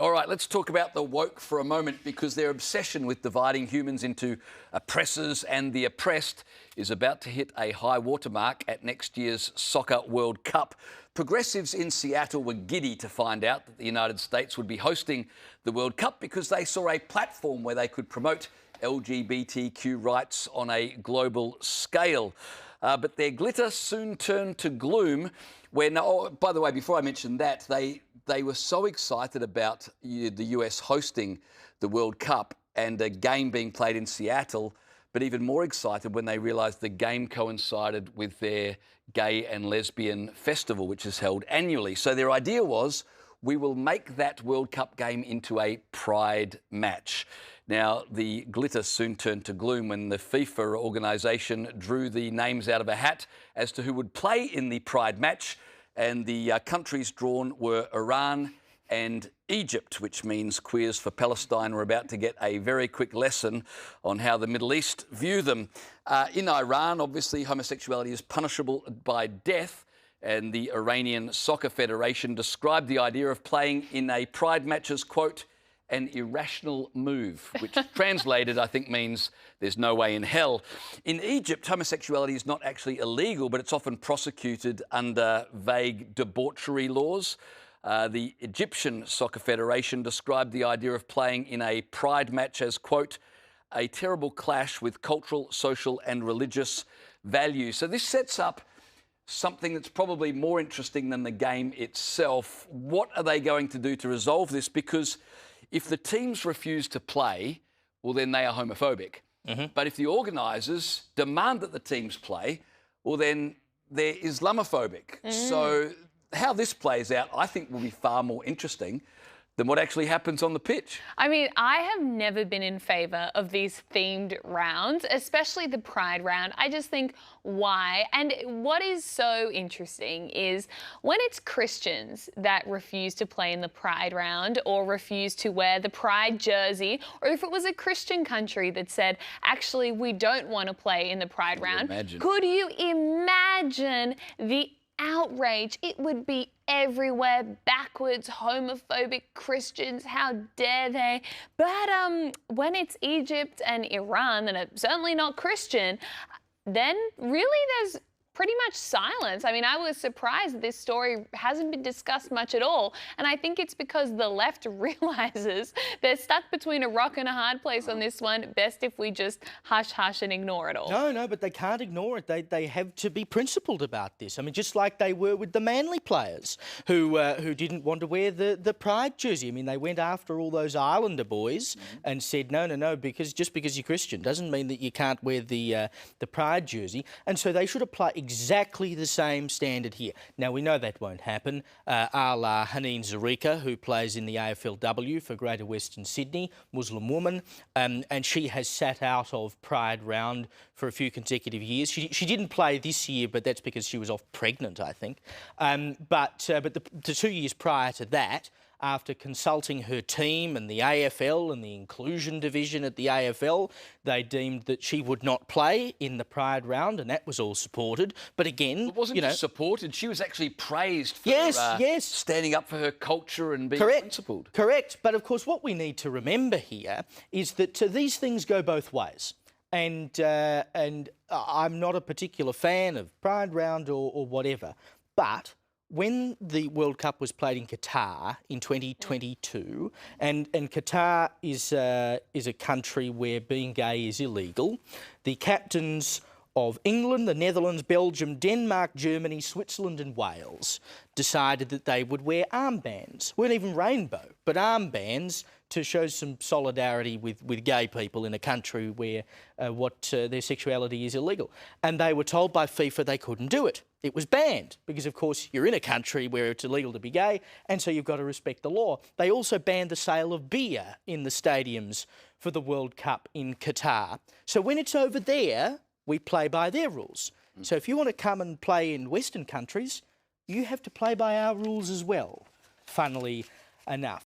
All right, let's talk about the woke for a moment, because their obsession with dividing humans into oppressors and the oppressed is about to hit a high watermark at next year's Soccer World Cup. Progressives in Seattle were giddy to find out that the United States would be hosting the World Cup because they saw a platform where they could promote LGBTQ rights on a global scale. But their glitter soon turned to gloom when, oh, by the way, before I mention that, they were so excited about the US hosting the World Cup and a game being played in Seattle, but even more excited when they realised the game coincided with their gay and lesbian festival, which is held annually. So their idea was, we will make that World Cup game into a pride match. Now, the glitter soon turned to gloom when the FIFA organisation drew the names out of a hat as to who would play in the pride match. And the countries drawn were Iran and Egypt, which means Queers for Palestine were about to get a very quick lesson on how the Middle East view them. In Iran, obviously, homosexuality is punishable by death, and the Iranian Soccer Federation described the idea of playing in a pride match as, quote, an irrational move, which translated, I think, means there's no way in hell. In Egypt, homosexuality is not actually illegal, but it's often prosecuted under vague debauchery laws. The Egyptian Soccer Federation described the idea of playing in a pride match as, quote, a terrible clash with cultural, social and religious values. So this sets up something that's probably more interesting than the game itself. What are they going to do to resolve this? Because if the teams refuse to play, well, then they are homophobic. But if the organisers demand that the teams play, well, then they're Islamophobic. So how this plays out, I think, will be far more interesting than what actually happens on the pitch. I mean, I have never been in favour of these themed rounds, especially the Pride round. I just think, why? And what is so interesting is when it's Christians that refuse to play in the Pride round or refuse to wear the Pride jersey, or if it was a Christian country that said, actually, we don't want to play in the Pride round, could you imagine the outrage? It would be everywhere. Backwards, homophobic Christians, how dare they? But when it's Egypt and Iran, and it's certainly not Christian, then really there's pretty much silence. I mean, I was surprised that this story hasn't been discussed much at all. And I think it's because the left realises they're stuck between a rock and a hard place on this one. Best if we just hush and ignore it all. No, but they can't ignore it. They have to be principled about this. I mean, just like they were with the Manly players who didn't want to wear the Pride jersey. I mean, they went after all those Islander boys and said, no, because just because you're Christian doesn't mean that you can't wear the Pride jersey. And so they should apply exactly the same standard here. Now, we know that won't happen. A la Haneen Zarika, who plays in the AFLW for Greater Western Sydney, Muslim woman, and she has sat out of Pride round for a few consecutive years. She didn't play this year, but that's because she was off pregnant, I think. But the 2 years prior to that, after consulting her team and the AFL and the inclusion division at the AFL, they deemed that she would not play in the Pride round, and that was all supported. But again, it wasn't just supported, she was actually praised for standing up for her culture and being principled. Correct. But of course, what we need to remember here is that these things go both ways. And I'm not a particular fan of Pride round or whatever, but when the World Cup was played in Qatar in 2022, and Qatar is a country where being gay is illegal, the captains of England, the Netherlands, Belgium, Denmark, Germany, Switzerland and Wales decided that they would wear armbands. Weren't even rainbow, but armbands to show some solidarity with gay people in a country where their sexuality is illegal. And they were told by FIFA they couldn't do it. It was banned because, of course, you're in a country where it's illegal to be gay, and so you've got to respect the law. They also banned the sale of beer in the stadiums for the World Cup in Qatar. So when it's over there, we play by their rules. So if you want to come and play in Western countries, you have to play by our rules as well, funnily enough.